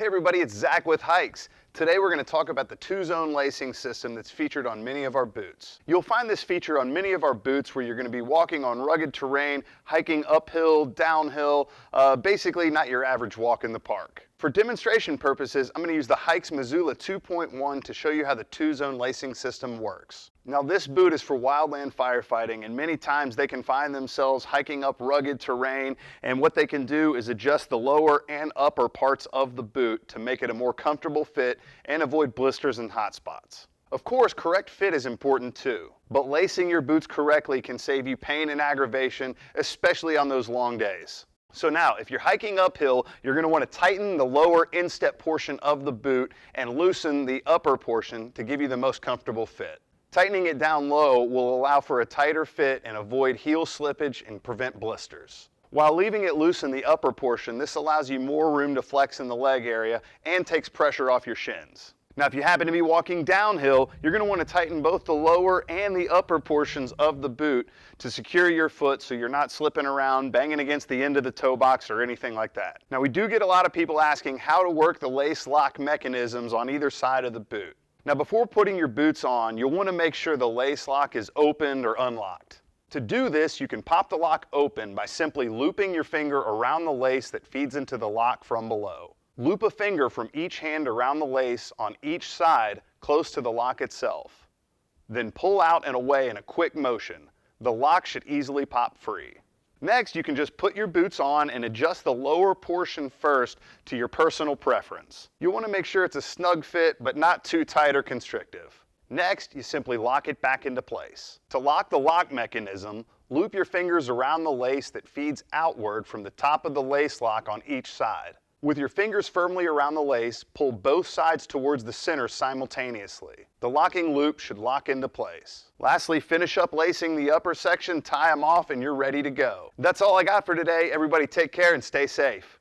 Hey everybody, it's Zach with HAIX. Today we're going to talk about the two-zone lacing system that's featured on many of our boots. You'll find this feature on many of our boots where you're going to be walking on rugged terrain, hiking uphill, downhill, basically not your average walk in the park. For demonstration purposes, I'm going to use the HAIX Missoula 2.1 to show you how the two-zone lacing system works. Now this boot is for wildland firefighting, and many times they can find themselves hiking up rugged terrain, and what they can do is adjust the lower and upper parts of the boot to make it a more comfortable fit and avoid blisters and hot spots. Of course, correct fit is important too, but lacing your boots correctly can save you pain and aggravation, especially on those long days. So now, if you're hiking uphill, you're going to want to tighten the lower instep portion of the boot and loosen the upper portion to give you the most comfortable fit. Tightening it down low will allow for a tighter fit and avoid heel slippage and prevent blisters. While leaving it loose in the upper portion, this allows you more room to flex in the leg area and takes pressure off your shins. Now if you happen to be walking downhill, you're going to want to tighten both the lower and the upper portions of the boot to secure your foot so you're not slipping around, banging against the end of the toe box or anything like that. Now we do get a lot of people asking how to work the lace lock mechanisms on either side of the boot. Now before putting your boots on, you'll want to make sure the lace lock is opened or unlocked. To do this, you can pop the lock open by simply looping your finger around the lace that feeds into the lock from below. Loop a finger from each hand around the lace on each side close to the lock itself. Then pull out and away in a quick motion. The lock should easily pop free. Next, you can just put your boots on and adjust the lower portion first to your personal preference. You'll want to make sure it's a snug fit, but not too tight or constrictive. Next, you simply lock it back into place. To lock the lock mechanism, loop your fingers around the lace that feeds outward from the top of the lace lock on each side. With your fingers firmly around the lace, pull both sides towards the center simultaneously. The locking loop should lock into place. Lastly, finish up lacing the upper section, tie them off, and you're ready to go. That's all I got for today. Everybody take care and stay safe.